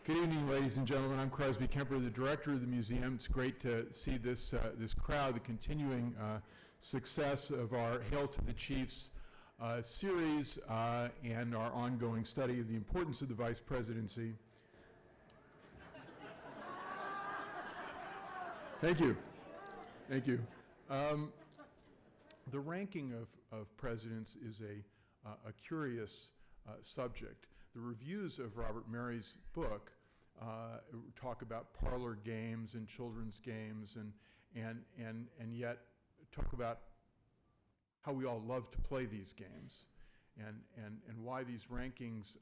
Good evening, ladies and gentlemen. I'm Crosby Kemper, the director of the museum. It's great to see this crowd, the continuing success of our Hail to the Chiefs series and our ongoing study of the importance of the vice presidency. Thank you. Thank you. The ranking of presidents is a curious subject. The reviews of Robert Mary's book talk about parlor games and children's games and yet talk about how we all love to play these games and why these rankings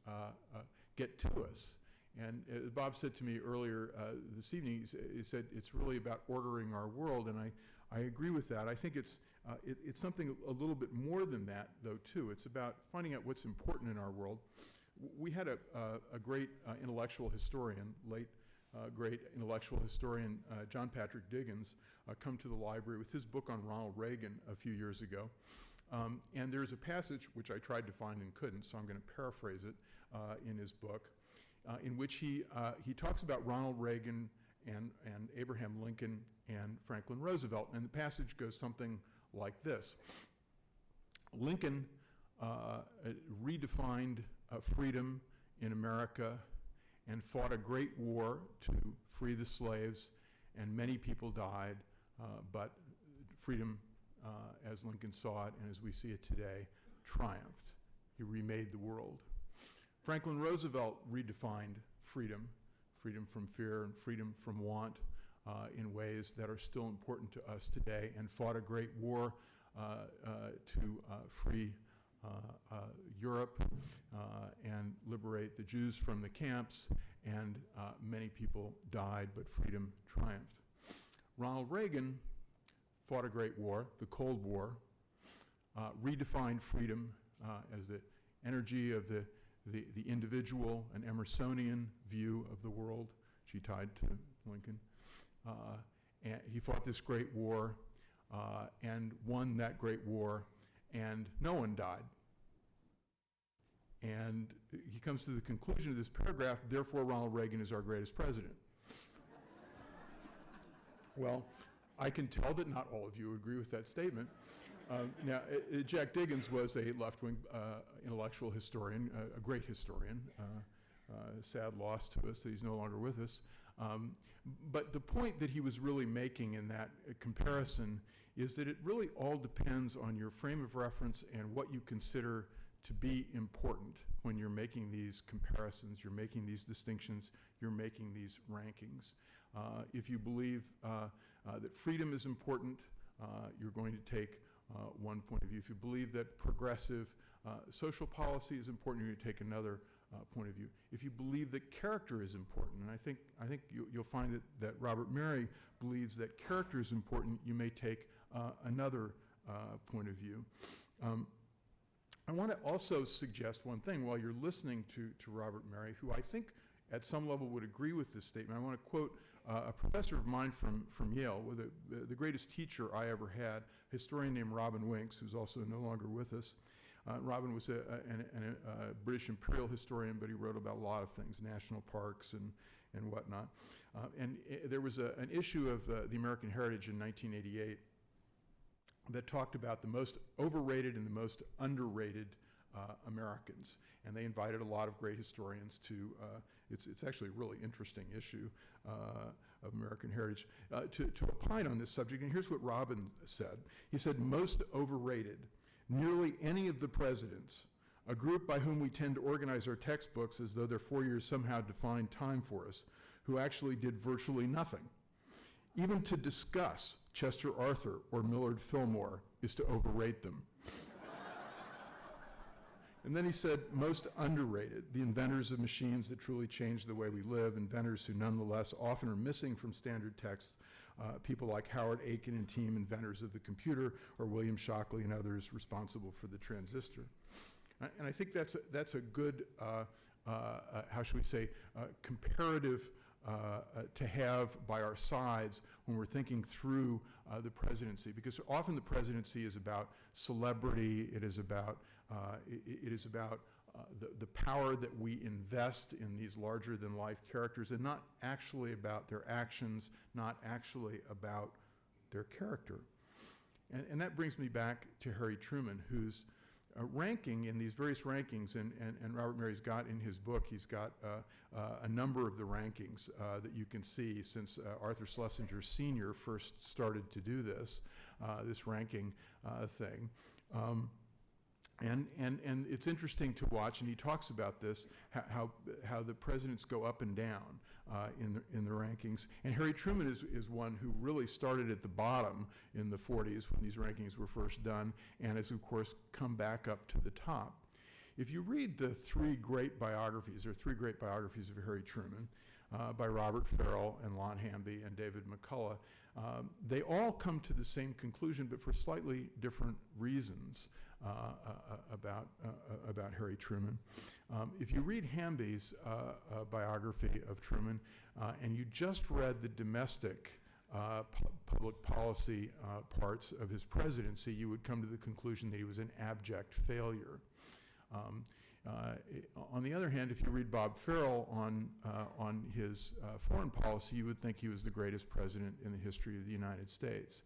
get to us. And Bob said to me earlier this evening, he said it's really about ordering our world, and I agree with that. I think it's something a little bit more than that, though, too. It's about finding out what's important in our world. We had a great intellectual historian, great intellectual historian, John Patrick Diggins, come to the library with his book on Ronald Reagan a few years ago. And there's a passage which I tried to find and couldn't, so I'm going to paraphrase it in his book, in which he talks about Ronald Reagan and Abraham Lincoln and Franklin Roosevelt. And the passage goes something like this. Lincoln redefined freedom in America and fought a great war to free the slaves, and many people died, but freedom, as Lincoln saw it and as we see it today, triumphed. He remade the world. Franklin Roosevelt redefined freedom from fear and freedom from want in ways that are still important to us today, and fought a great war to free Europe and liberate the Jews from the camps, and many people died, but freedom triumphed. Ronald Reagan fought a great war, the Cold War, redefined freedom as the energy of the individual, an Emersonian view of the world. She tied to Lincoln. And he fought this great war and won that great war, and no one died. And he comes to the conclusion of this paragraph, therefore Ronald Reagan is our greatest president. Well, I can tell that not all of you agree with that statement. Now, Jack Diggins was a left-wing intellectual historian, a great historian. Sad loss to us that he's no longer with us. But the point that he was really making in that comparison is that it really all depends on your frame of reference and what you consider to be important when you're making these comparisons, you're making these distinctions, you're making these rankings. If you believe that freedom is important, you're going to take one point of view. If you believe that progressive social policy is important, you're going to take another point of view. If you believe that character is important, and I think you'll find that Robert Mary believes that character is important, you may take another point of view. I want to also suggest one thing while you're listening to Robert Mary, who I think at some level would agree with this statement. I want to quote a professor of mine from Yale, the greatest teacher I ever had, a historian named Robin Winks, who's also no longer with us. Robin was a British imperial historian, but he wrote about a lot of things, national parks and whatnot. And there was an issue of the American Heritage in 1988 that talked about the most overrated and the most underrated Americans. And they invited a lot of great historians to, it's actually a really interesting issue of American Heritage, to opine on this subject. And here's what Robin said. He said, most overrated, nearly any of the presidents, a group by whom we tend to organize our textbooks as though their 4 years somehow defined time for us, who actually did virtually nothing. Even to discuss Chester Arthur or Millard Fillmore is to overrate them. And then he said, most underrated, the inventors of machines that truly changed the way we live, inventors who nonetheless often are missing from standard texts, people like Howard Aiken and team, inventors of the computer, or William Shockley and others responsible for the transistor. And I think that's a good, how should we say, comparative to have by our sides when we're thinking through the presidency, because often the presidency is about celebrity, it is about the power that we invest in these larger-than-life characters, and not actually about their actions, not actually about their character. And that brings me back to Harry Truman, whose ranking in these various rankings, and Robert Mary's got in his book, he's got a number of the rankings that you can see since Arthur Schlesinger Sr. first started to do this ranking thing. And it's interesting to watch, and he talks about this, how the presidents go up and down in the rankings. And Harry Truman is one who really started at the bottom in the 40s when these rankings were first done, and has, of course, come back up to the top. If you read the three great biographies of Harry Truman, by Robert Farrell and Lon Hamby and David McCullough, they all come to the same conclusion, but for slightly different reasons about Harry Truman. If you read Hamby's biography of Truman, and you just read the domestic public policy parts of his presidency, you would come to the conclusion that he was an abject failure. On the other hand, if you read Bob Farrell on his foreign policy, you would think he was the greatest president in the history of the United States.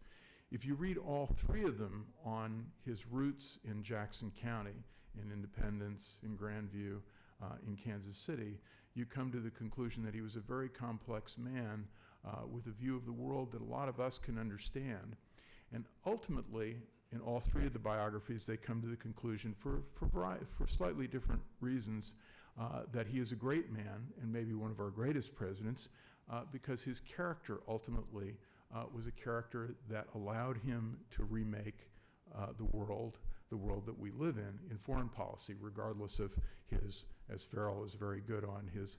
If you read all three of them on his roots in Jackson County, in Independence, in Grandview, in Kansas City, you come to the conclusion that he was a very complex man with a view of the world that a lot of us can understand. And ultimately, in all three of the biographies, they come to the conclusion, for slightly different reasons, that he is a great man and maybe one of our greatest presidents, because his character ultimately was a character that allowed him to remake the world that we live in foreign policy, regardless of his, as Farrell is very good on, his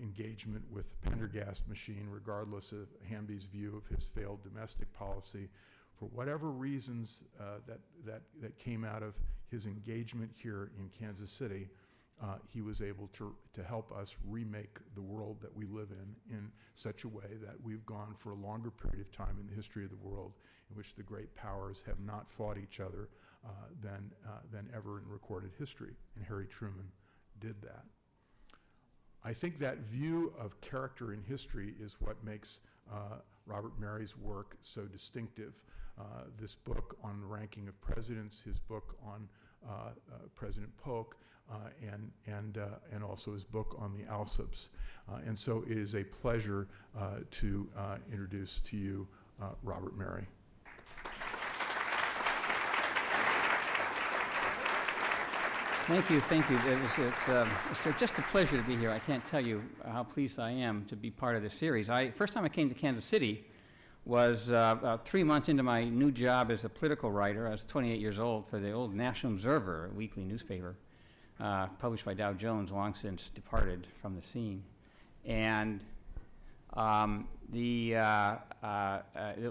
engagement with the Pendergast machine, regardless of Hamby's view of his failed domestic policy. For whatever reasons that came out of his engagement here in Kansas City, he was able to help us remake the world that we live in such a way that we've gone for a longer period of time in the history of the world in which the great powers have not fought each other than ever in recorded history. And Harry Truman did that. I think that view of character in history is what makes Robert Mary's work so distinctive. This book on the ranking of presidents, his book on President Polk, and also his book on the Alsop's. And so it is a pleasure to introduce to you Robert Mary. Thank you. It's just a pleasure to be here. I can't tell you how pleased I am to be part of this series. First time I came to Kansas City was 3 months into my new job as a political writer. I was 28 years old for the old National Observer, a weekly newspaper, published by Dow Jones, long since departed from the scene. And it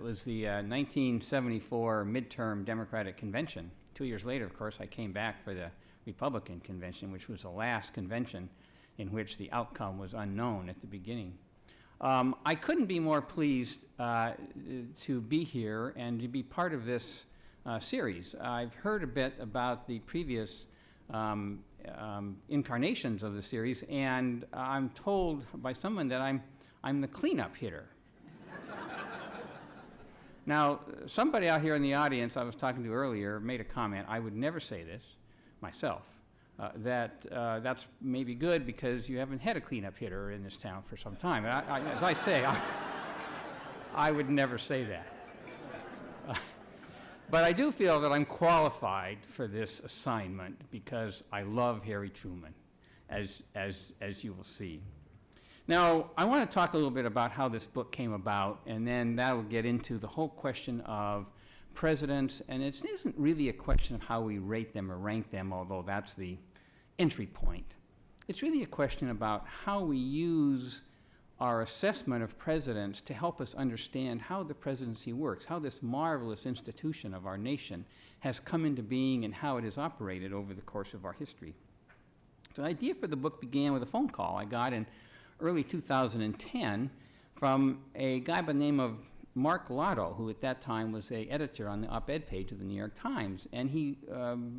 was the 1974 midterm Democratic convention. 2 years later, of course, I came back for the Republican convention, which was the last convention in which the outcome was unknown at the beginning. I couldn't be more pleased to be here and to be part of this series. I've heard a bit about the previous incarnations of the series, and I'm told by someone that I'm the cleanup hitter. Now, somebody out here in the audience I was talking to earlier made a comment. I would never say this myself. That's maybe good because you haven't had a cleanup hitter in this town for some time. As I say, I would never say that. But I do feel that I'm qualified for this assignment because I love Harry Truman, as you will see. Now, I want to talk a little bit about how this book came about, and then that will get into the whole question of presidents, and it isn't really a question of how we rate them or rank them, although that's the entry point. It's really a question about how we use our assessment of presidents to help us understand how the presidency works, how this marvelous institution of our nation has come into being and how it has operated over the course of our history. So the idea for the book began with a phone call I got in early 2010 from a guy by the name of Mark Lotto, who at that time was an editor on the op-ed page of the New York Times, and he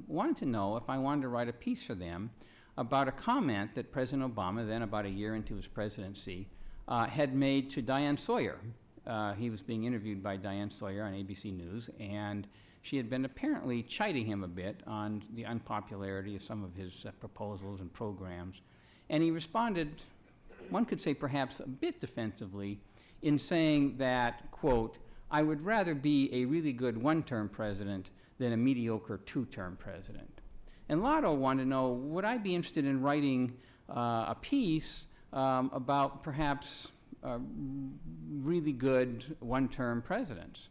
wanted to know if I wanted to write a piece for them about a comment that President Obama, then about a year into his presidency, had made to Diane Sawyer. He was being interviewed by Diane Sawyer on ABC News, and she had been apparently chiding him a bit on the unpopularity of some of his proposals and programs. And he responded, one could say perhaps a bit defensively, in saying that, quote, "I would rather be a really good one-term president than a mediocre two-term president." And Lotto wanted to know, would I be interested in writing a piece about perhaps really good one-term presidents?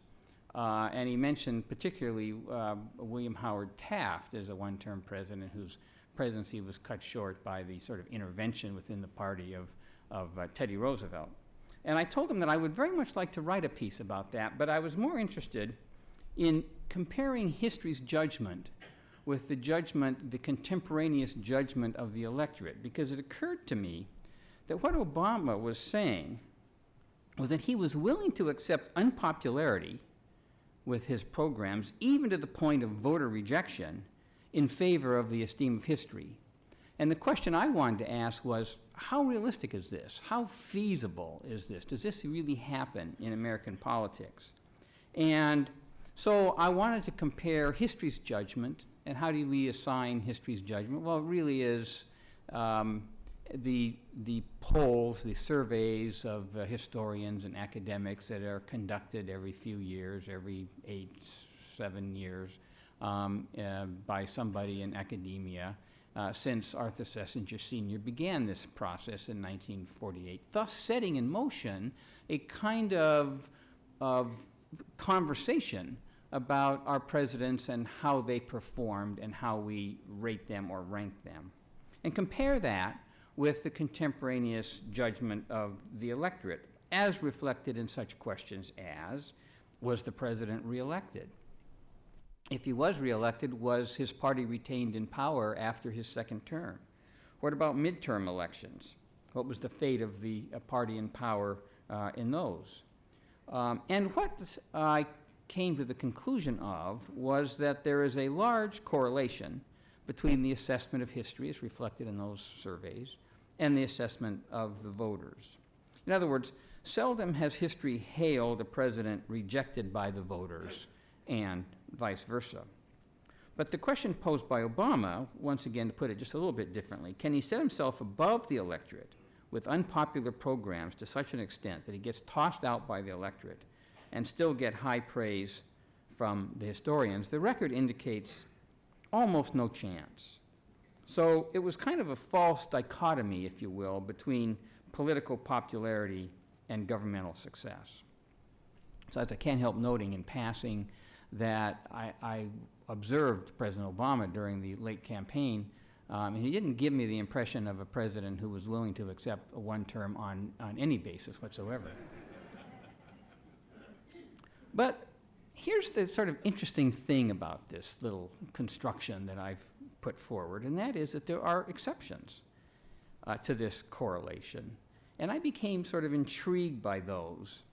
And he mentioned particularly William Howard Taft as a one-term president whose presidency was cut short by the sort of intervention within the party of Teddy Roosevelt. And I told him that I would very much like to write a piece about that, but I was more interested in comparing history's judgment with the judgment, the contemporaneous judgment of the electorate, because it occurred to me that what Obama was saying was that he was willing to accept unpopularity with his programs, even to the point of voter rejection, in favor of the esteem of history. And the question I wanted to ask was, how realistic is this? How feasible is this? Does this really happen in American politics? And so I wanted to compare history's judgment, and how do we assign history's judgment? Well, it really is the polls, the surveys of historians and academics that are conducted every few years, every 8-7 years, by somebody in academia, since Arthur Schlesinger Sr. began this process in 1948, thus setting in motion a kind of conversation about our presidents and how they performed and how we rate them or rank them. And compare that with the contemporaneous judgment of the electorate, as reflected in such questions as, was the president reelected? If he was reelected, was his party retained in power after his second term? What about midterm elections? What was the fate of the party in power in those? And what I came to the conclusion of was that there is a large correlation between the assessment of history, as reflected in those surveys, and the assessment of the voters. In other words, seldom has history hailed a president rejected by the voters, and vice versa. But the question posed by Obama, once again to put it just a little bit differently, can he set himself above the electorate with unpopular programs to such an extent that he gets tossed out by the electorate and still get high praise from the historians? The record indicates almost no chance. So it was kind of a false dichotomy, if you will, between political popularity and governmental success. So I can't help noting in passing that I observed President Obama during the late campaign, and he didn't give me the impression of a president who was willing to accept a one term on any basis whatsoever. But here's the sort of interesting thing about this little construction that I've put forward, and that is that there are exceptions to this correlation. And I became sort of intrigued by those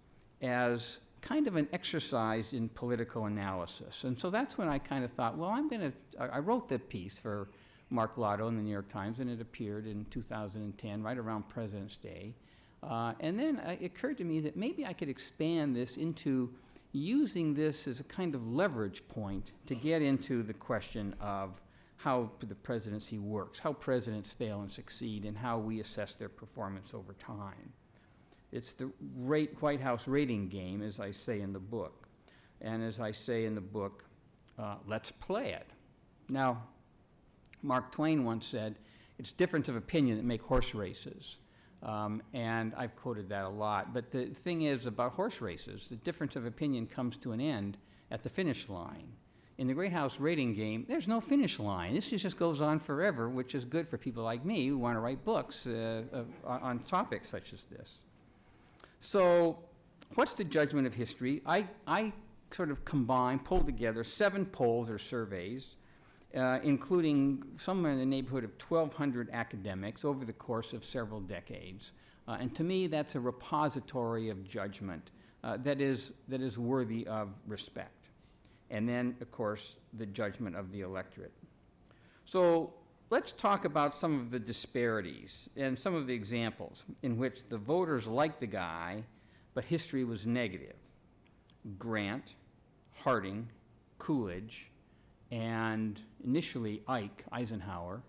as kind of an exercise in political analysis. And so that's when I kind of thought, well, I wrote the piece for Mark Lotto in the New York Times, and it appeared in 2010, right around President's Day. And then it occurred to me that maybe I could expand this into using this as a kind of leverage point to get into the question of how the presidency works, how presidents fail and succeed, and how we assess their performance over time. It's the White House rating game, as I say in the book. And as I say in the book, let's play it. Now, Mark Twain once said, it's difference of opinion that make horse races. And I've quoted that a lot. But the thing is about horse races, the difference of opinion comes to an end at the finish line. In the Great House rating game, there's no finish line. This just goes on forever, which is good for people like me who want to write books on topics such as this. So what's the judgment of history? I sort of pulled together 7 polls or surveys, including somewhere in the neighborhood of 1,200 academics over the course of several decades. And to me, that's a repository of judgment that is worthy of respect. And then, of course, the judgment of the electorate. So let's talk about some of the disparities and some of the examples in which the voters liked the guy, but history was negative. Grant, Harding, Coolidge, and initially Eisenhower,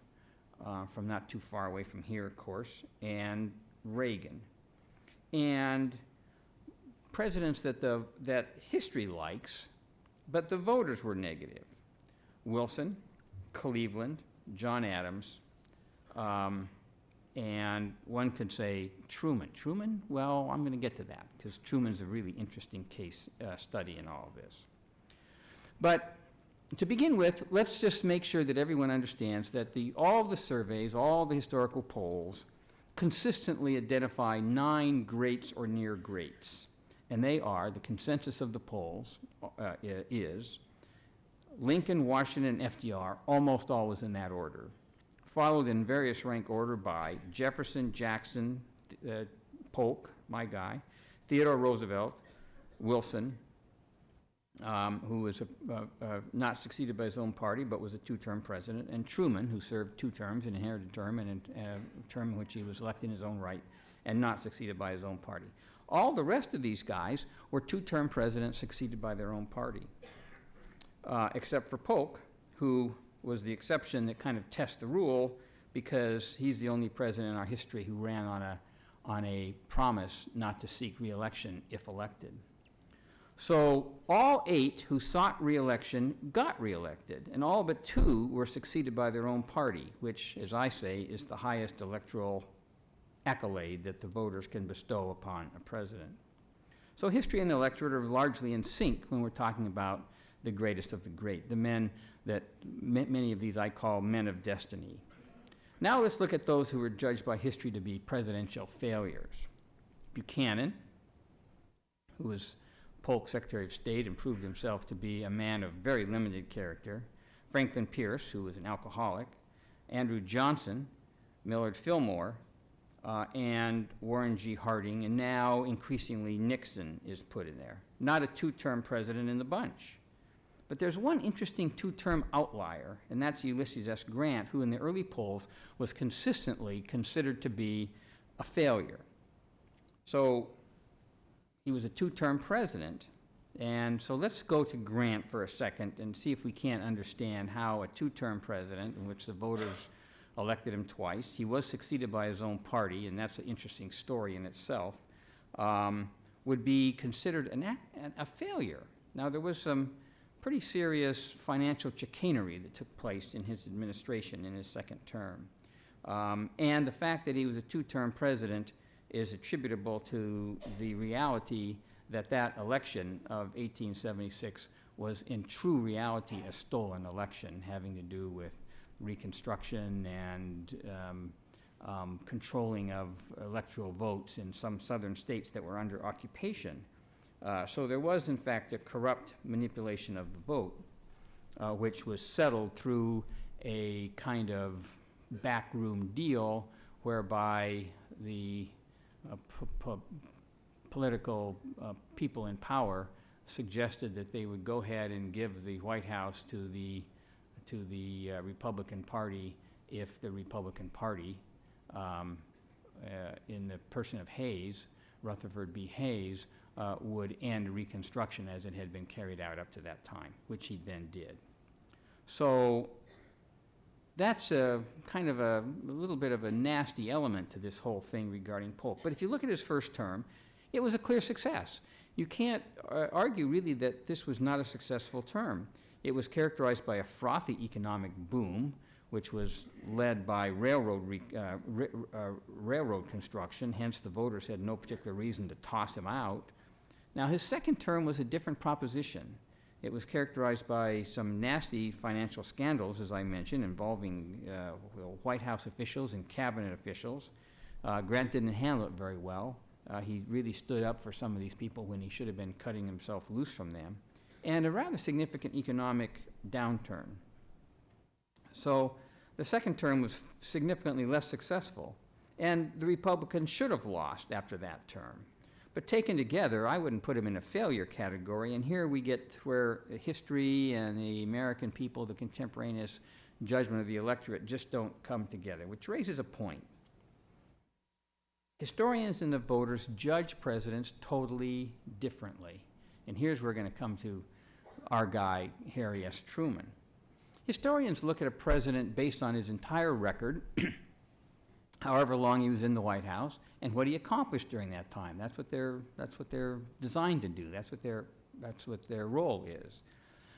from not too far away from here, of course, and Reagan. And presidents that history likes, but the voters were negative. Wilson, Cleveland, John Adams, and one could say Truman. Truman? Well, I'm going to get to that, because Truman's a really interesting case study in all of this. But to begin with, let's just make sure that everyone understands that all the surveys, all the historical polls, consistently identify 9 greats or near greats. And they are, the consensus of the polls is Lincoln, Washington, FDR, almost always in that order, followed in various rank order by Jefferson, Jackson, Polk, my guy, Theodore Roosevelt, Wilson, who was not succeeded by his own party, but was a 2-term president, and Truman, who served 2 terms, an inherited term, and a term in which he was elected in his own right, and not succeeded by his own party. All the rest of these guys were 2-term presidents succeeded by their own party, except for Polk, who was the exception that kind of tests the rule, because he's the only president in our history who ran on a promise not to seek re-election if elected. So all 8 who sought re-election got re-elected, and all but 2 were succeeded by their own party, which, as I say, is the highest electoral accolade that the voters can bestow upon a president. So history and the electorate are largely in sync when we're talking about the greatest of the great, the men that many of these I call men of destiny. Now let's look at those who were judged by history to be presidential failures. Buchanan, who was Polk's Secretary of State and proved himself to be a man of very limited character. Franklin Pierce, who was an alcoholic. Andrew Johnson, Millard Fillmore, and Warren G. Harding, and now increasingly Nixon is put in there. Not a 2-term president in the bunch. But there's one interesting 2-term outlier, and that's Ulysses S. Grant, who in the early polls was consistently considered to be a failure. So he was a 2-term president, and so let's go to Grant for a second and see if we can't understand how a 2-term president, in which the voters elected him twice, he was succeeded by his own party, and that's an interesting story in itself, would be considered a failure. Now, there was some pretty serious financial chicanery that took place in his administration in his second term. And the fact that he was a 2-term president is attributable to the reality that that election of 1876 was in true reality a stolen election, having to do with Reconstruction and controlling of electoral votes in some southern states that were under occupation. So there was, in fact, a corrupt manipulation of the vote, which was settled through a kind of backroom deal whereby the political people in power suggested that they would go ahead and give the White House to the Republican Party if the Republican Party, in the person of Hayes, Rutherford B. Hayes, would end Reconstruction as it had been carried out up to that time, which he then did. So that's a kind of a little bit of a nasty element to this whole thing regarding Polk. But if you look at his first term, it was a clear success. You can't argue really that this was not a successful term. It was characterized by a frothy economic boom, which was led by railroad construction, hence the voters had no particular reason to toss him out. Now, his second term was a different proposition. It was characterized by some nasty financial scandals, as I mentioned, involving White House officials and cabinet officials. Grant didn't handle it very well. He really stood up for some of these people when he should have been cutting himself loose from them. And a rather significant economic downturn. So the second term was significantly less successful, and the Republicans should have lost after that term. But taken together, I wouldn't put him in a failure category, and here we get where history and the American people, the contemporaneous judgment of the electorate just don't come together, which raises a point. Historians and the voters judge presidents totally differently. And here's where we're going to come to our guy, Harry S. Truman. Historians look at a president based on his entire record, however long he was in the White House, and what he accomplished during that time. That's what they're designed to do. That's what their role is.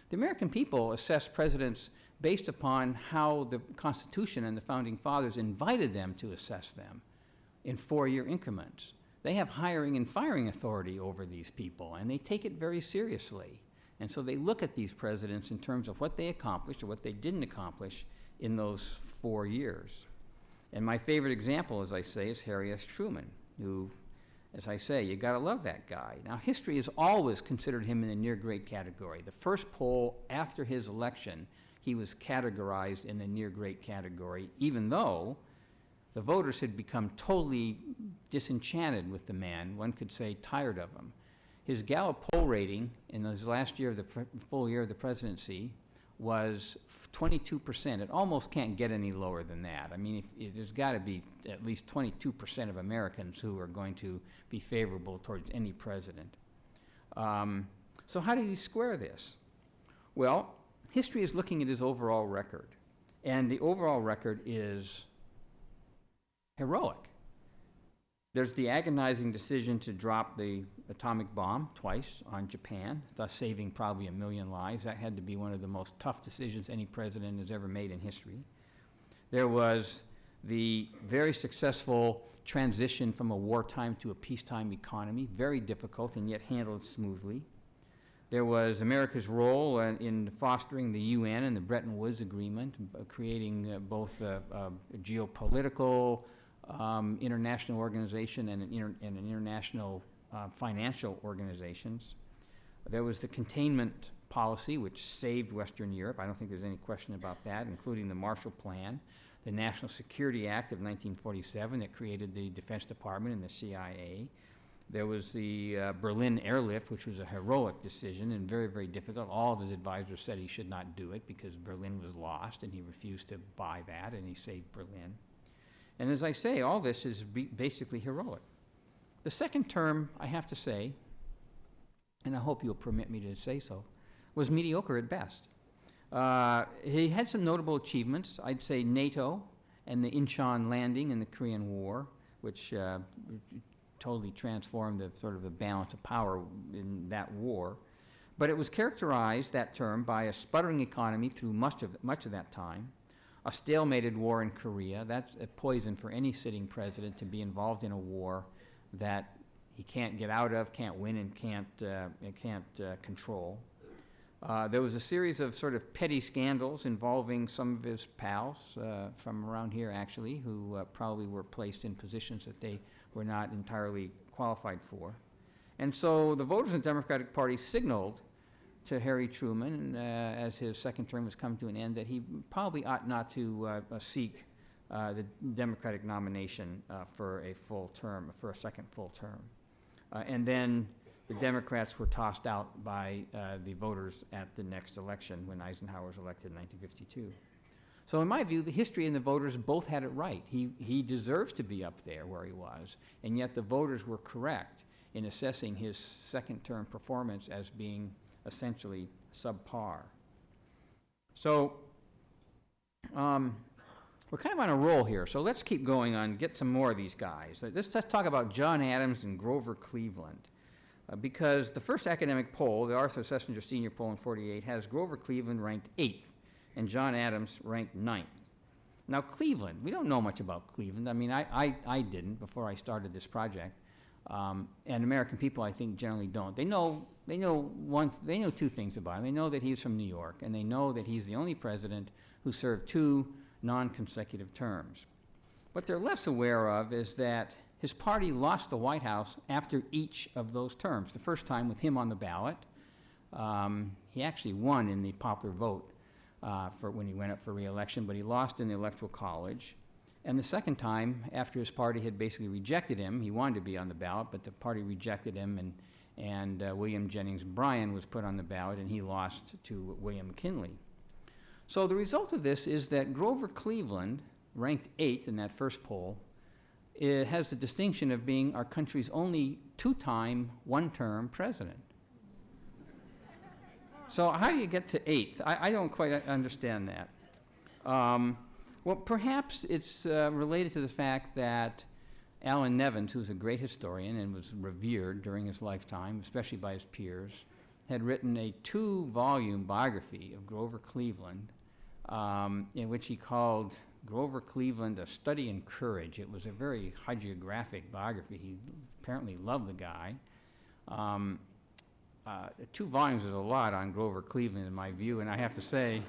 The American people assess presidents based upon how the Constitution and the Founding Fathers invited them to assess them in 4-year increments. They have hiring and firing authority over these people, and they take it very seriously. And so they look at these presidents in terms of what they accomplished or what they didn't accomplish in those 4 years. And my favorite example, as I say, is Harry S. Truman, who, as I say, you gotta love that guy. Now, history has always considered him in the near great category. The first poll after his election, he was categorized in the near great category, even though the voters had become totally disenchanted with the man, one could say tired of him. His Gallup poll rating in his last year of the full year of the presidency was 22%. It almost can't get any lower than that. I mean, there's got to be at least 22% of Americans who are going to be favorable towards any president. So how do you square this? Well, history is looking at his overall record, and the overall record is heroic. There's the agonizing decision to drop the atomic bomb twice on Japan, thus saving probably 1 million lives. That had to be one of the most tough decisions any president has ever made in history. There was the very successful transition from a wartime to a peacetime economy, very difficult and yet handled smoothly. There was America's role in fostering the UN and the Bretton Woods Agreement, creating both a geopolitical international organization and an international financial organizations. There was the containment policy, which saved Western Europe. I don't think there's any question about that, including the Marshall Plan, the National Security Act of 1947 that created the Defense Department and the CIA. There was the Berlin airlift, which was a heroic decision and very, very difficult. All of his advisors said he should not do it because Berlin was lost, and he refused to buy that, and he saved Berlin. And as I say, all this is basically heroic. The second term, I have to say, and I hope you'll permit me to say so, was mediocre at best. He had some notable achievements. I'd say NATO and the Incheon landing in the Korean War, which totally transformed the sort of the balance of power in that war. But it was characterized, that term, by a sputtering economy through much of that time, a stalemated war in Korea. That's a poison for any sitting president, to be involved in a war that he can't get out of, can't win, and can't control. There was a series of sort of petty scandals involving some of his pals from around here, actually, who probably were placed in positions that they were not entirely qualified for. And so the voters in the Democratic Party signaled to Harry Truman, as his second term was coming to an end, that he probably ought not to seek the Democratic nomination for a full term, for a second full term. And then the Democrats were tossed out by the voters at the next election when Eisenhower was elected in 1952. So in my view, the history and the voters both had it right. He deserves to be up there where he was, and yet the voters were correct in assessing his second term performance as being essentially subpar. So we're kind of on a roll here, so let's keep going on, get some more of these guys. Let's talk about John Adams and Grover Cleveland, because the first academic poll, the Arthur Schlesinger Senior Poll in '48, has Grover Cleveland ranked 8th and John Adams ranked 9th. Now Cleveland, we don't know much about Cleveland. I mean, I didn't before I started this project, and American people, I think, generally don't. They know two things about him. They know that he's from New York, and they know that he's the only president who served 2 non-consecutive terms. What they're less aware of is that his party lost the White House after each of those terms. The first time with him on the ballot, he actually won in the popular vote for when he went up for re-election, but he lost in the Electoral College. And the second time, after his party had basically rejected him, he wanted to be on the ballot, but the party rejected him, and William Jennings Bryan was put on the ballot, and he lost to William McKinley. So the result of this is that Grover Cleveland, ranked 8th in that first poll, it has the distinction of being our country's only two-time, one-term president. So how do you get to 8th? I don't quite understand that. Well, perhaps it's related to the fact that Alan Nevins, who's a great historian and was revered during his lifetime, especially by his peers, had written a 2-volume biography of Grover Cleveland, in which he called Grover Cleveland A Study in Courage. It was a very hagiographic biography. He apparently loved the guy. 2 volumes is a lot on Grover Cleveland in my view, and I have to say,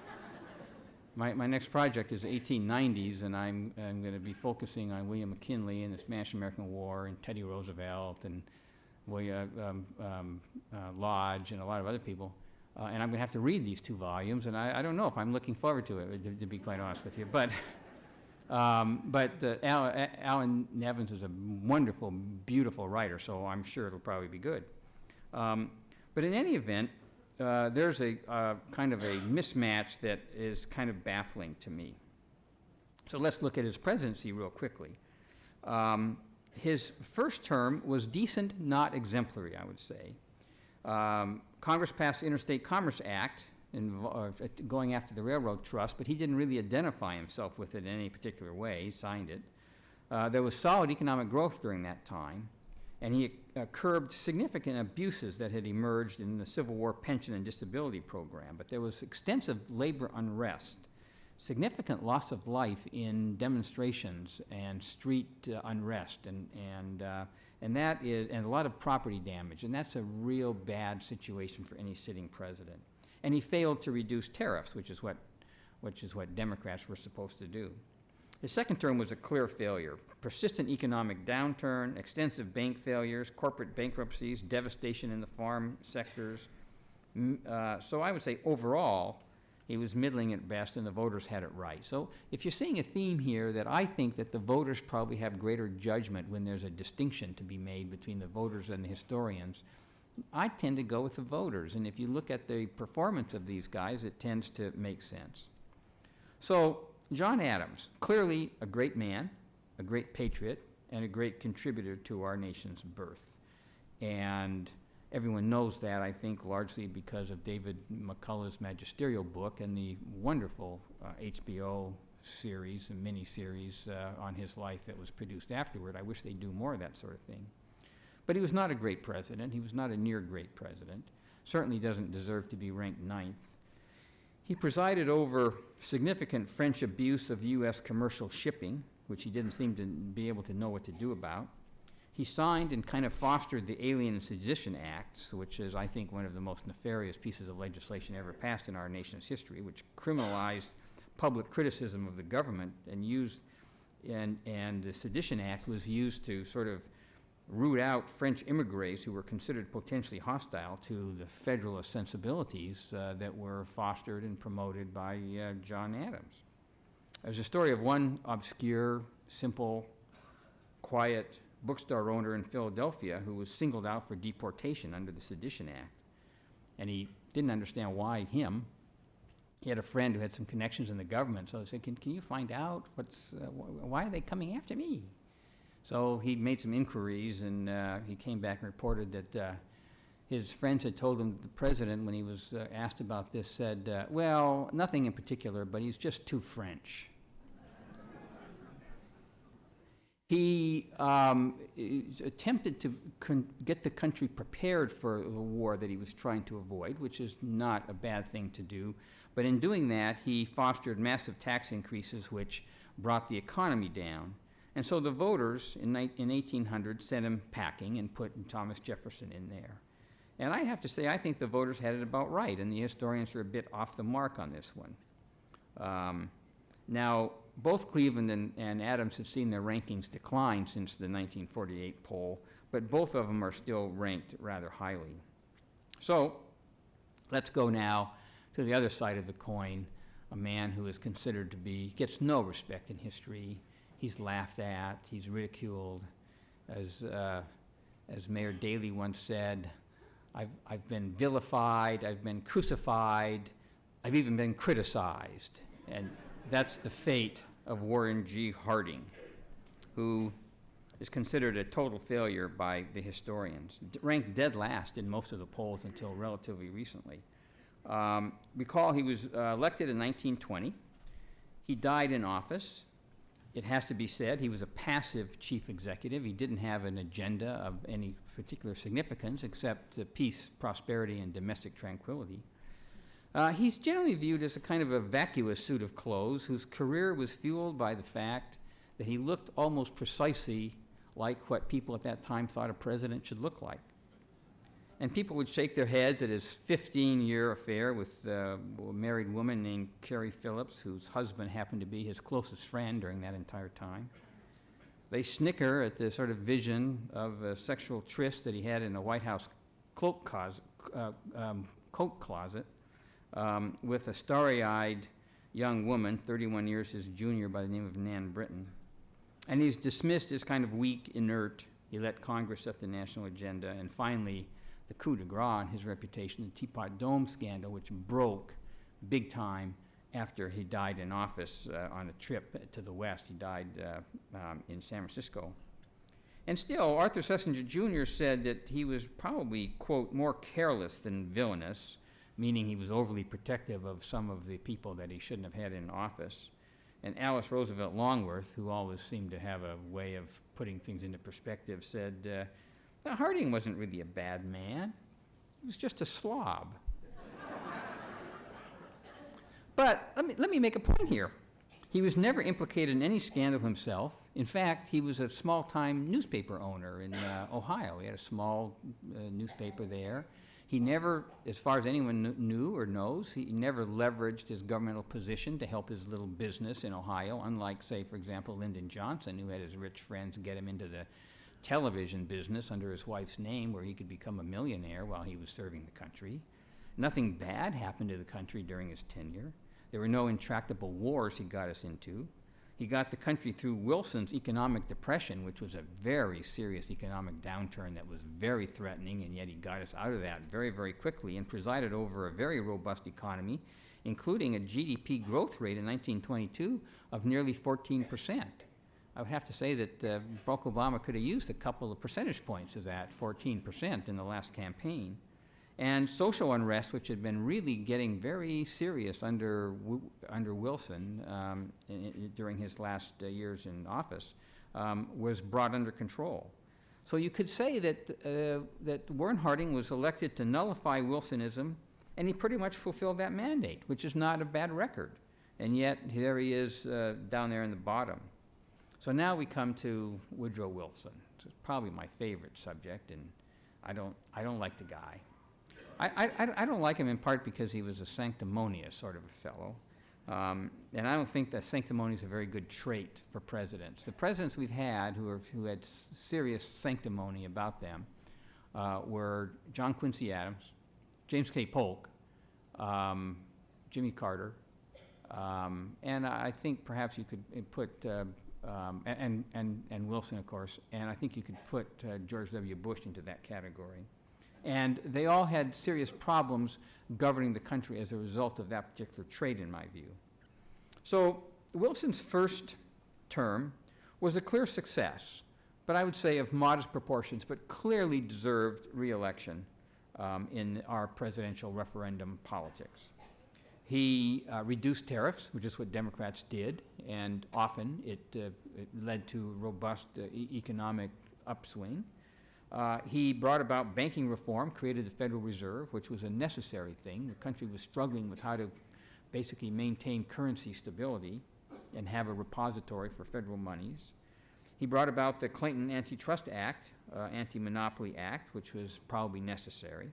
my next project is 1890s, and I'm going to be focusing on William McKinley and the Spanish-American War and Teddy Roosevelt and William Lodge and a lot of other people. And I'm going to have to read these 2 volumes, and I don't know if I'm looking forward to it, to be quite honest with you. But Alan Nevins is a wonderful, beautiful writer, so I'm sure it'll probably be good. But in any event, there's a kind of a mismatch that is kind of baffling to me. So let's look at his presidency real quickly. His first term was decent, not exemplary, I would say. Congress passed the Interstate Commerce Act going after the Railroad Trust, but he didn't really identify himself with it in any particular way. He signed it. There was solid economic growth during that time, and he curbed significant abuses that had emerged in the Civil War pension and disability program. But there was extensive labor unrest, significant loss of life in demonstrations and street unrest, and that is, and a lot of property damage, and that's a real bad situation for any sitting president. And he failed to reduce tariffs, which is what Democrats were supposed to do. His second term was a clear failure. Persistent economic downturn, extensive bank failures, corporate bankruptcies, devastation in the farm sectors. So I would say overall, he was middling at best, and the voters had it right. So if you're seeing a theme here that I think that the voters probably have greater judgment when there's a distinction to be made between the voters and the historians, I tend to go with the voters. And if you look at the performance of these guys, it tends to make sense. So John Adams, clearly a great man, a great patriot, and a great contributor to our nation's birth. And everyone knows that, I think, largely because of David McCullough's magisterial book and the wonderful HBO series, a mini-series on his life that was produced afterward. I wish they'd do more of that sort of thing. But he was not a great president. He was not a near great president. Certainly doesn't deserve to be ranked 9th. He presided over significant French abuse of U.S. commercial shipping, which he didn't seem to be able to know what to do about. He signed and kind of fostered the Alien and Sedition Acts, which is, I think, one of the most nefarious pieces of legislation ever passed in our nation's history, which criminalized public criticism of the government and the Sedition Act was used to sort of root out French immigrants who were considered potentially hostile to the Federalist sensibilities that were fostered and promoted by John Adams. There's a story of one obscure, simple, quiet bookstore owner in Philadelphia who was singled out for deportation under the Sedition Act. And he didn't understand why him. He had a friend who had some connections in the government, so he said, can you find out why are they coming after me? So he made some inquiries, and he came back and reported that his friends had told him that the president, when he was asked about this, said, well, nothing in particular, but he's just too French. He attempted to get the country prepared for the war that he was trying to avoid, which is not a bad thing to do. But in doing that, he fostered massive tax increases, which brought the economy down. And so the voters in 1800 sent him packing and put Thomas Jefferson in there. And I have to say, I think the voters had it about right, and the historians are a bit off the mark on this one. Now, both Cleveland and Adams have seen their rankings decline since the 1948 poll, but both of them are still ranked rather highly. So let's go now to the other side of the coin, a man who is considered to be, gets no respect in history. He's laughed at, he's ridiculed. As Mayor Daley once said, I've been vilified, I've been crucified, I've even been criticized, and that's the fate of Warren G. Harding, who is considered a total failure by the historians, ranked dead last in most of the polls until relatively recently. Recall he was elected in 1920. He died in office. It has to be said he was a passive chief executive. He didn't have an agenda of any particular significance except peace, prosperity, and domestic tranquility. He's generally viewed as a kind of a vacuous suit of clothes whose career was fueled by the fact that he looked almost precisely like what people at that time thought a president should look like. And people would shake their heads at his 15-year affair with a married woman named Carrie Phillips, whose husband happened to be his closest friend during that entire time. They snicker at the sort of vision of a sexual tryst that he had in a White House coat closet with a starry-eyed young woman, 31 years his junior, by the name of Nan Britton. And he's dismissed as kind of weak, inert. He let Congress set the national agenda, and finally, the coup de grace in his reputation, the Teapot Dome scandal, which broke big time after he died in office on a trip to the West. He died in San Francisco. And still, Arthur Schlesinger Jr. said that he was probably, quote, more careless than villainous, meaning he was overly protective of some of the people that he shouldn't have had in office. And Alice Roosevelt Longworth, who always seemed to have a way of putting things into perspective, said, now, Harding wasn't really a bad man. He was just a slob. But let me make a point here. He was never implicated in any scandal himself. In fact, he was a small-time newspaper owner in Ohio. He had a small newspaper there. He never, as far as anyone knew or knows, he never leveraged his governmental position to help his little business in Ohio, unlike, say, for example, Lyndon Johnson, who had his rich friends get him into the television business under his wife's name where he could become a millionaire while he was serving the country. Nothing bad happened to the country during his tenure. There were no intractable wars he got us into. He got the country through Wilson's economic depression, which was a very serious economic downturn that was very threatening, and yet he got us out of that very, very quickly and presided over a very robust economy, including a GDP growth rate in 1922 of nearly 14%. I would have to say that Barack Obama could have used a couple of percentage points of that 14% in the last campaign. And social unrest, which had been really getting very serious under Wilson during his last years in office, was brought under control. So you could say that Warren Harding was elected to nullify Wilsonism, and he pretty much fulfilled that mandate, which is not a bad record. And yet, there he is down there in the bottom. So now we come to Woodrow Wilson. It's probably my favorite subject, and I don't like the guy. I don't like him in part because he was a sanctimonious sort of a fellow. And I don't think that sanctimony is a very good trait for presidents. The presidents we've had who had serious sanctimony about them were John Quincy Adams, James K. Polk, Jimmy Carter, and I think perhaps you could put and Wilson, of course, and I think you could put George W. Bush into that category. And they all had serious problems governing the country as a result of that particular trait, in my view. So Wilson's first term was a clear success, but I would say of modest proportions, but clearly deserved re-election in our presidential referendum politics. He reduced tariffs, which is what Democrats did, and often it led to robust economic upswing. He brought about banking reform, created the Federal Reserve, which was a necessary thing. The country was struggling with how to basically maintain currency stability and have a repository for federal monies. He brought about the Clinton Antitrust Act, Anti-Monopoly Act, which was probably necessary.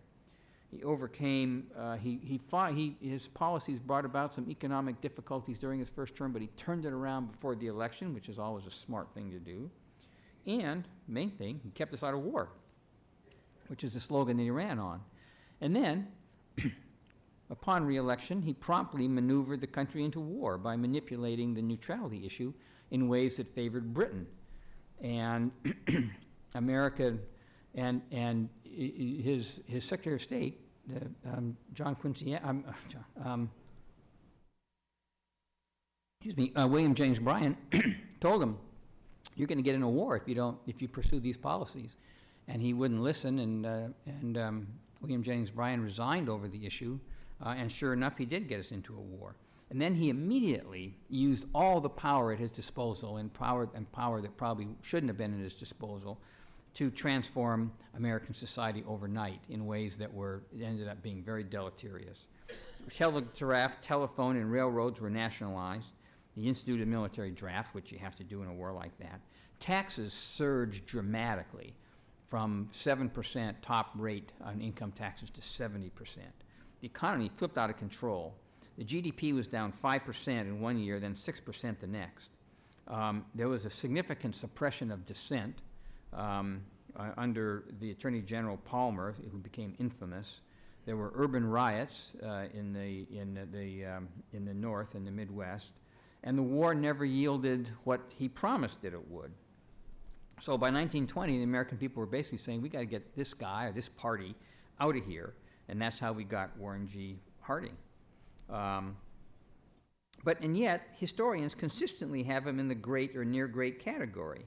He overcame, his policies brought about some economic difficulties during his first term, but he turned it around before the election, which is always a smart thing to do. And, main thing, he kept us out of war, which is the slogan that he ran on. And then, upon re-election, he promptly maneuvered the country into war by manipulating the neutrality issue in ways that favored Britain. And America and his Secretary of State, John Quincy, William James Bryan told him, "You're going to get in a war if you pursue these policies," and he wouldn't listen. And William James Bryan resigned over the issue, and sure enough, he did get us into a war. And then he immediately used all the power at his disposal, and power that probably shouldn't have been at his disposal, to transform American society overnight in ways that ended up being very deleterious. Telegraph, telephone, and railroads were nationalized. He instituted a military draft, which you have to do in a war like that. Taxes surged dramatically from 7% top rate on income taxes to 70%. The economy flipped out of control. The GDP was down 5% in one year, then 6% the next. There was a significant suppression of dissent under the Attorney General Palmer, who became infamous. There were urban riots in the North and the Midwest, and the war never yielded what he promised that it would. So by 1920, the American people were basically saying, we got to get this guy or this party out of here, and that's how we got Warren G. Harding. And yet, historians consistently have him in the great or near great category,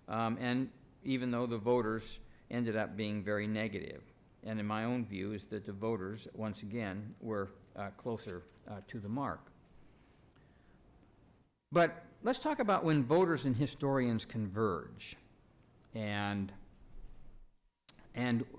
and even though the voters ended up being very negative. And in my own view is that the voters, once again, were closer to the mark. But let's talk about when voters and historians converge. And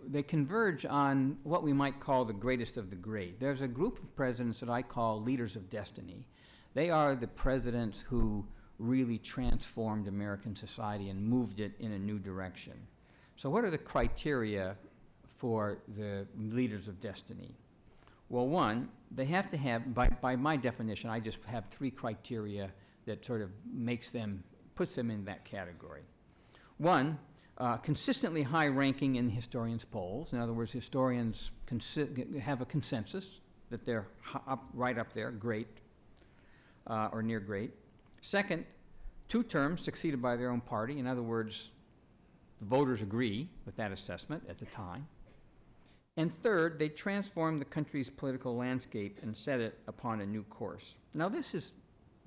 they converge on what we might call the greatest of the great. There's a group of presidents that I call leaders of destiny. They are the presidents who really transformed American society and moved it in a new direction. So what are the criteria for the leaders of destiny? Well, one, they have to have, by my definition, I just have three criteria that sort of puts them in that category. One, consistently high ranking in historians' polls. In other words, historians have a consensus that they're right up there, great or near great. Second, 2 terms succeeded by their own party. In other words, the voters agree with that assessment at the time. And third, they transformed the country's political landscape and set it upon a new course. Now, this is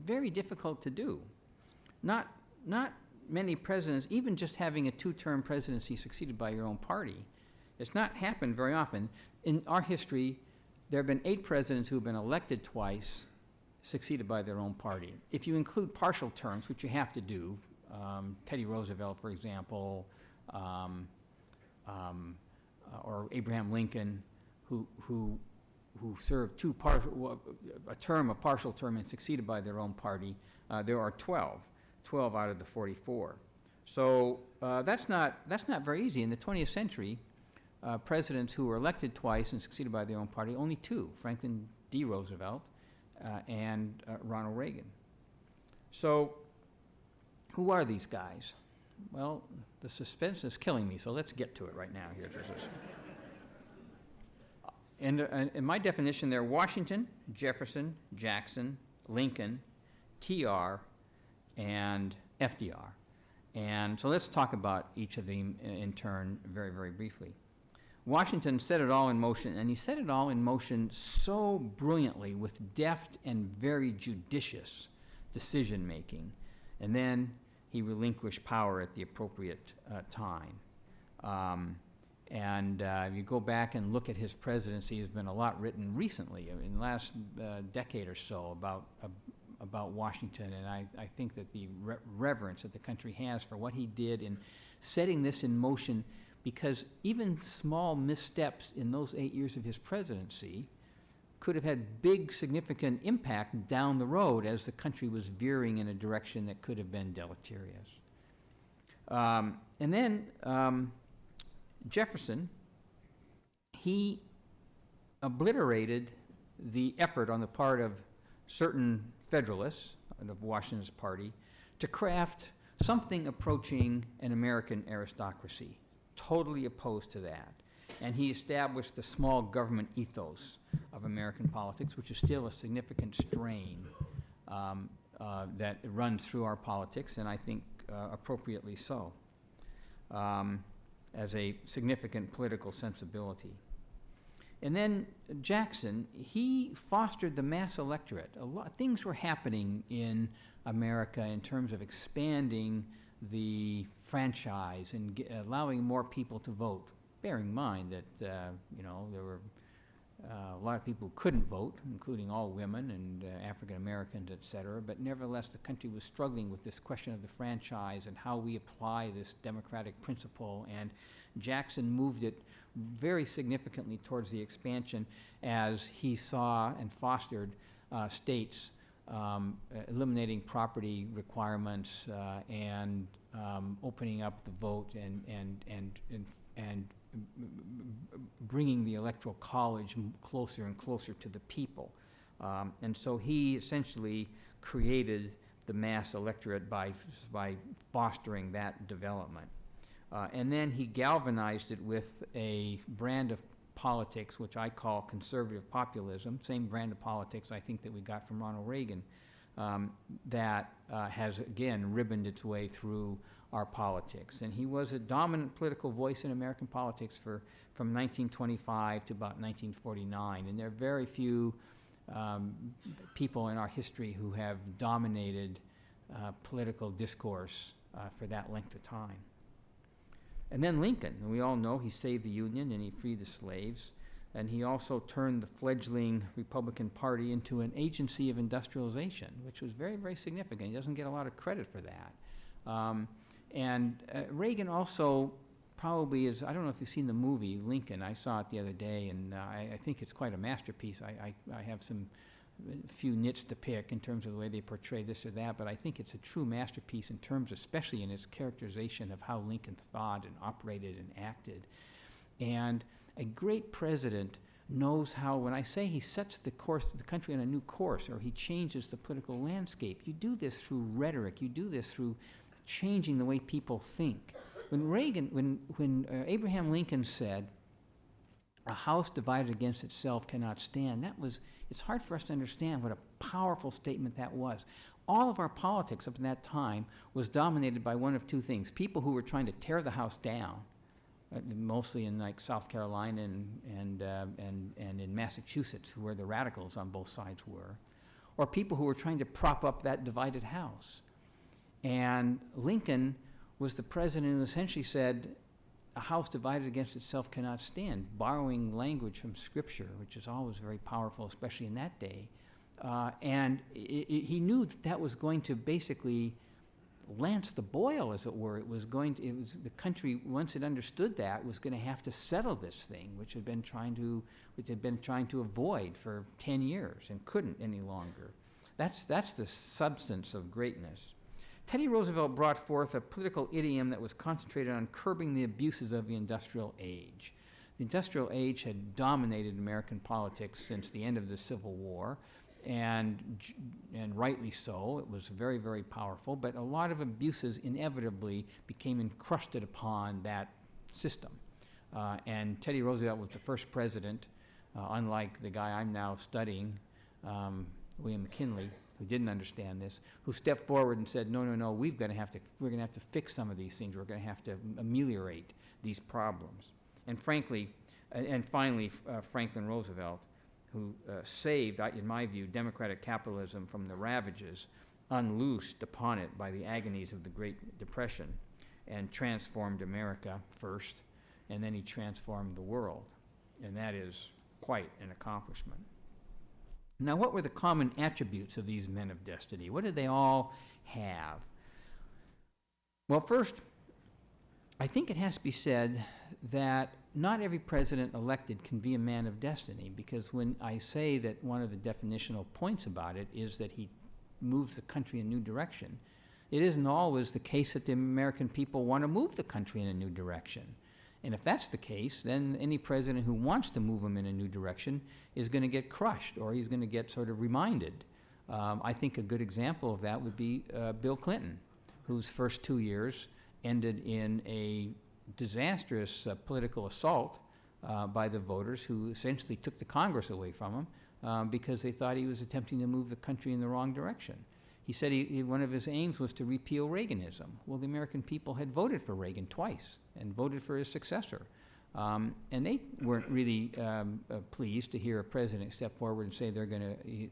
very difficult to do. Not many presidents, even just having a 2-term presidency succeeded by your own party, it's not happened very often. In our history, there have been 8 presidents who have been elected twice, succeeded by their own party. If you include partial terms, which you have to do, Teddy Roosevelt, for example, or Abraham Lincoln, who served a partial term and succeeded by their own party, there are 12 out of the 44. So that's not very easy. In the 20th century, presidents who were elected twice and succeeded by their own party, only 2, Franklin D. Roosevelt and Ronald Reagan. So who are these guys? Well, the suspense is killing me, so let's get to it right now. Here. And in my definition, they're Washington, Jefferson, Jackson, Lincoln, TR, and FDR. And so let's talk about each of them in turn very, very briefly. Washington set it all in motion, and he set it all in motion so brilliantly with deft and very judicious decision-making. And then he relinquished power at the appropriate time. If you go back and look at his presidency, there's been a lot written recently, in the last decade or so, about Washington, and I think that the reverence that the country has for what he did in setting this in motion, because even small missteps in those 8 years of his presidency could have had big, significant impact down the road as the country was veering in a direction that could have been deleterious. And then Jefferson, he obliterated the effort on the part of certain Federalists of Washington's party to craft something approaching an American aristocracy, totally opposed to that. And he established the small government ethos of American politics, which is still a significant strain that runs through our politics, and I think appropriately so, as a significant political sensibility. And then Jackson, he fostered the mass electorate. A lot things were happening in America in terms of expanding the franchise and allowing more people to vote. Bearing in mind that there were a lot of people who couldn't vote, including all women and African Americans, et cetera. But nevertheless, the country was struggling with this question of the franchise and how we apply this democratic principle. And Jackson moved it very significantly towards the expansion as he saw and fostered states eliminating property requirements and opening up the vote and bringing the electoral college closer and closer to the people. And so he essentially created the mass electorate by fostering that development. And then he galvanized it with a brand of politics, which I call conservative populism, same brand of politics I think that we got from Ronald Reagan, that has, again, ribboned its way through our politics. And he was a dominant political voice in American politics from 1925 to about 1949. And there are very few people in our history who have dominated political discourse for that length of time. And then Lincoln, and we all know he saved the Union and he freed the slaves. And he also turned the fledgling Republican Party into an agency of industrialization, which was very, very significant. He doesn't get a lot of credit for that. Reagan also probably is, I don't know if you've seen the movie Lincoln. I saw it the other day, and I think it's quite a masterpiece. I have a few nits to pick in terms of the way they portray this or that, but I think it's a true masterpiece in terms, especially in its characterization of how Lincoln thought and operated and acted. And a great president knows how, when I say he sets the country on a new course, or he changes the political landscape, you do this through rhetoric, you do this through changing the way people think. When Abraham Lincoln said, "A house divided against itself cannot stand," it's hard for us to understand what a powerful statement that was. All of our politics up to that time was dominated by one of two things: people who were trying to tear the house down, mostly in like South Carolina and in Massachusetts, where the radicals on both sides were, or people who were trying to prop up that divided house. And Lincoln was the president who essentially said, "A house divided against itself cannot stand," borrowing language from Scripture, which is always very powerful, especially in that day. And he knew that was going to basically lance the boil, as it were. The country, once it understood that, was going to have to settle this thing, which had been trying to avoid for 10 years and couldn't any longer. That's the substance of greatness. Teddy Roosevelt brought forth a political idiom that was concentrated on curbing the abuses of the industrial age. The industrial age had dominated American politics since the end of the Civil War, and rightly so. It was very, very powerful, but a lot of abuses inevitably became encrusted upon that system. And Teddy Roosevelt was the first president, unlike the guy I'm now studying, William McKinley, who didn't understand this, who stepped forward and said, no, we're going to have to fix some of these things. We're going to have to ameliorate these problems. And finally, Franklin Roosevelt, who saved, in my view, democratic capitalism from the ravages unloosed upon it by the agonies of the Great Depression, and transformed America first, and then he transformed the world. And that is quite an accomplishment. Now, what were the common attributes of these men of destiny? What did they all have? Well, first, I think it has to be said that not every president elected can be a man of destiny, because when I say that one of the definitional points about it is that he moves the country in a new direction, it isn't always the case that the American people want to move the country in a new direction. And if that's the case, then any president who wants to move them in a new direction is going to get crushed, or he's going to get sort of reminded. I think a good example of that would be Bill Clinton, whose first 2 years ended in a disastrous political assault by the voters, who essentially took the Congress away from him because they thought he was attempting to move the country in the wrong direction. He said one of his aims was to repeal Reaganism. Well, the American people had voted for Reagan twice and voted for his successor. And they weren't really pleased to hear a president step forward and say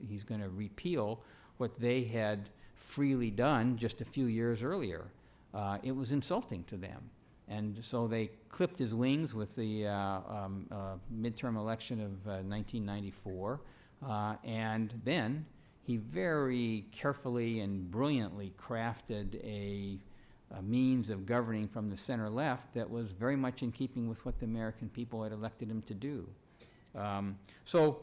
he's going to repeal what they had freely done just a few years earlier. It was insulting to them. And so they clipped his wings with the midterm election of 1994. And then he very carefully and brilliantly crafted a means of governing from the center left that was very much in keeping with what the American people had elected him to do. So,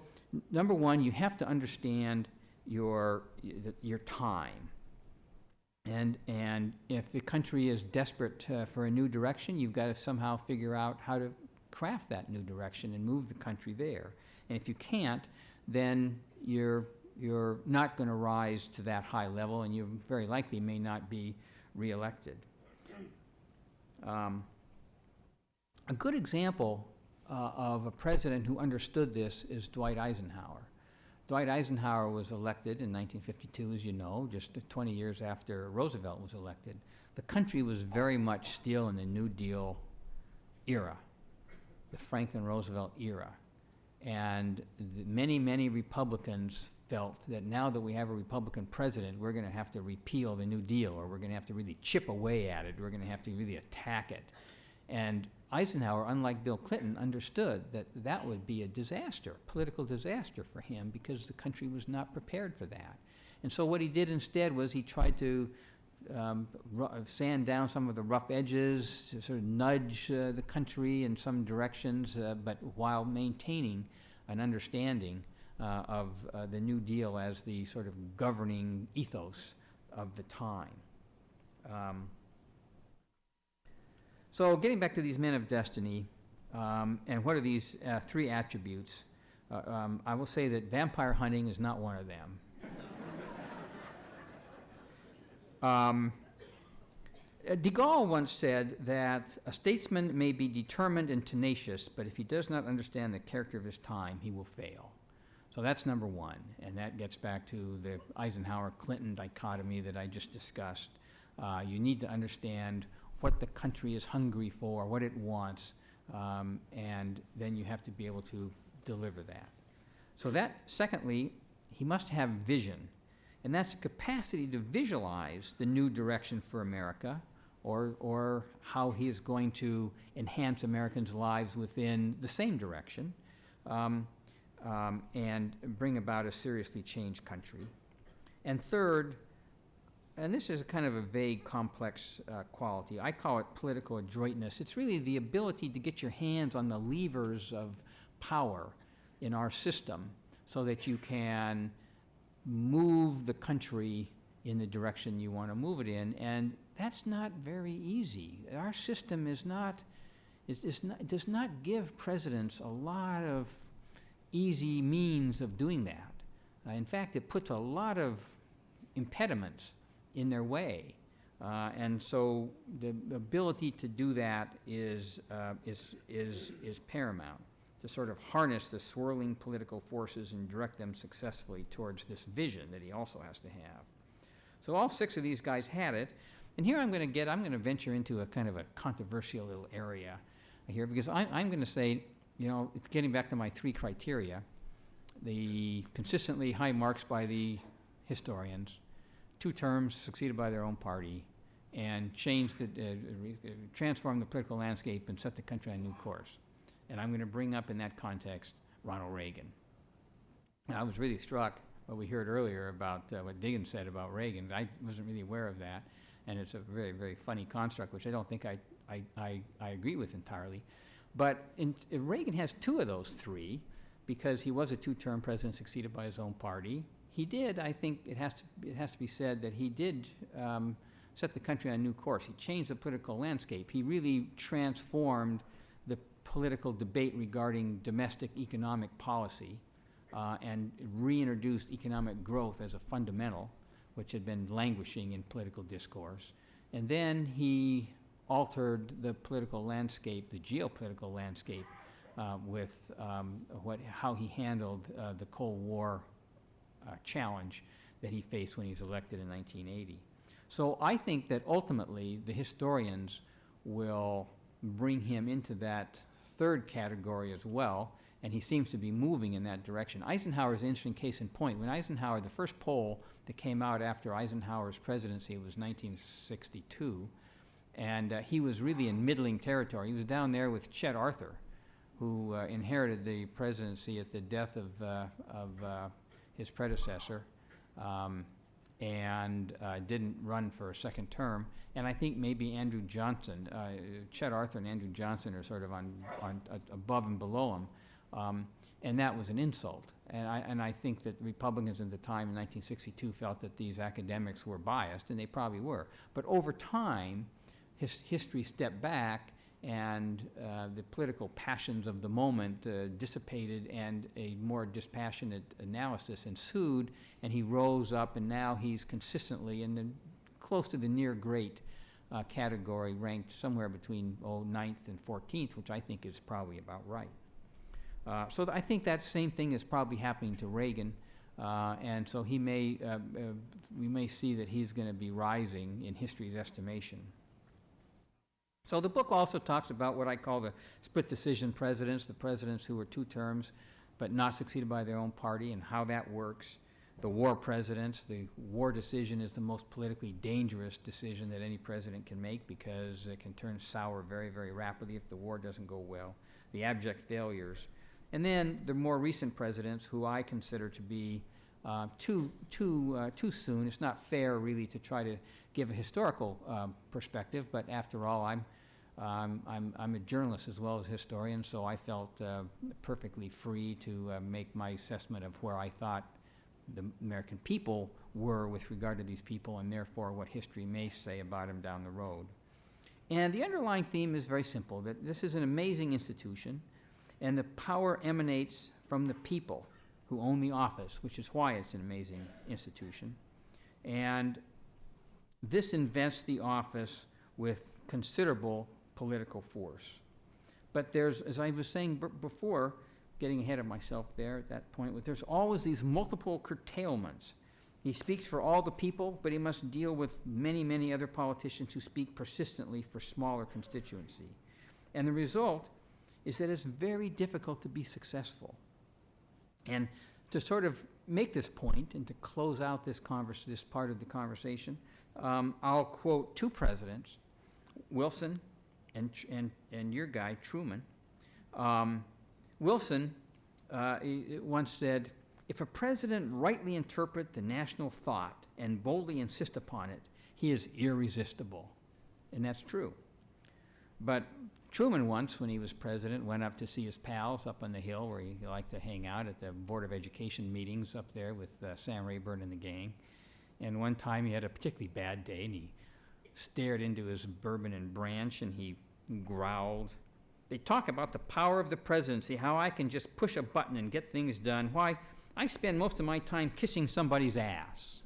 number one, you have to understand your time. And if the country is desperate for a new direction, you've got to somehow figure out how to craft that new direction and move the country there. And if you can't, then you're not going to rise to that high level, and you very likely may not be reelected. A good example of a president who understood this is Dwight Eisenhower. Dwight Eisenhower was elected in 1952, as you know, just 20 years after Roosevelt was elected. The country was very much still in the New Deal era, the Franklin Roosevelt era. And many, many Republicans felt that now that we have a Republican president, we're going to have to repeal the New Deal, or we're going to have to really chip away at it. We're going to have to really attack it. And Eisenhower, unlike Bill Clinton, understood that that would be a disaster, political disaster for him, because the country was not prepared for that. And so what he did instead was he tried to sand down some of the rough edges, to sort of nudge the country in some directions, but while maintaining an understanding of the New Deal as the sort of governing ethos of the time. So getting back to these men of destiny, and what are these three attributes, I will say that vampire hunting is not one of them. De Gaulle once said that a statesman may be determined and tenacious, but if he does not understand the character of his time, he will fail. So that's number one, and that gets back to the Eisenhower-Clinton dichotomy that I just discussed. You need to understand what the country is hungry for, what it wants, and then you have to be able to deliver that. So that, secondly, he must have vision, and that's the capacity to visualize the new direction for America, or how he is going to enhance Americans' lives within the same direction, and bring about a seriously changed country. And third, and this is a kind of a vague, complex quality. I call it political adroitness. It's really the ability to get your hands on the levers of power in our system so that you can move the country in the direction you want to move it in. And that's not very easy. Our system does not give presidents a lot of easy means of doing that. In fact, it puts a lot of impediments in their way, and so the ability to do that is paramount, to sort of harness the swirling political forces and direct them successfully towards this vision that he also has to have. So all six of these guys had it, and here I'm going to venture into a kind of a controversial little area here, because I'm going to say, it's getting back to my three criteria: the consistently high marks by the historians, 2 terms succeeded by their own party, and transform the political landscape and set the country on a new course. And I'm going to bring up in that context Ronald Reagan. Now, I was really struck what we heard earlier about what Diggins said about Reagan. I wasn't really aware of that, and it's a very, very funny construct, which I don't think I agree with entirely. But Reagan has 2 of those 3, because he was a 2-term president succeeded by his own party. He did, I think it has to be said, that he did set the country on a new course. He changed the political landscape. He really transformed the political debate regarding domestic economic policy and reintroduced economic growth as a fundamental, which had been languishing in political discourse. And then he altered the political landscape, the geopolitical landscape, with how he handled the Cold War challenge that he faced when he was elected in 1980. So I think that ultimately the historians will bring him into that third category as well, and he seems to be moving in that direction. Eisenhower is an interesting case in point. When Eisenhower, the first poll that came out after Eisenhower's presidency was 1962, and he was really in middling territory. He was down there with Chet Arthur, who inherited the presidency at the death of his predecessor, and didn't run for a second term. And I think maybe Andrew Johnson, Chet Arthur and Andrew Johnson are sort of on above and below him. And that was an insult. And I think that Republicans at the time in 1962 felt that these academics were biased, and they probably were. But over time, history stepped back, and the political passions of the moment dissipated, and a more dispassionate analysis ensued, and he rose up, and now he's consistently in the close to the near great category, ranked somewhere between 9th and 14th, which I think is probably about right. So I think that same thing is probably happening to Reagan, and so he may, we may see that he's going to be rising in history's estimation. So the book also talks about what I call the split decision presidents, the presidents who were 2 terms but not succeeded by their own party, and how that works. The war presidents, the war decision is the most politically dangerous decision that any president can make, because it can turn sour very, very rapidly if the war doesn't go well. The abject failures. And then the more recent presidents, who I consider to be too soon. It's not fair, really, to try to give a historical perspective, but after all, I'm a journalist as well as a historian, so I felt perfectly free to make my assessment of where I thought the American people were with regard to these people, and therefore what history may say about them down the road. And the underlying theme is very simple, that this is an amazing institution, and the power emanates from the people who own the office, which is why it's an amazing institution. And this invests the office with considerable political force. But there's, as I was saying before, getting ahead of myself there at that point, there's always these multiple curtailments. He speaks for all the people, but he must deal with many, many other politicians who speak persistently for smaller constituency. And the result is that it's very difficult to be successful. And to sort of make this point and to close out this part of the conversation, I'll quote 2 presidents, Wilson and your guy, Truman. Wilson once said, "If a president rightly interpret the national thought and boldly insist upon it, he is irresistible." And that's true. But Truman once, when he was president, went up to see his pals up on the Hill where he liked to hang out at the Board of Education meetings up there with Sam Rayburn and the gang. And one time he had a particularly bad day, and he stared into his bourbon and branch, and he growled, "They talk about the power of the presidency, how I can just push a button and get things done. Why, I spend most of my time kissing somebody's ass."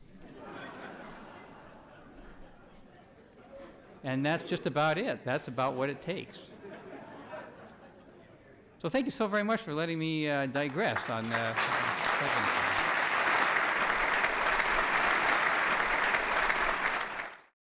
And that's just about it. That's about what it takes. So thank you so very much for letting me digress on presidency.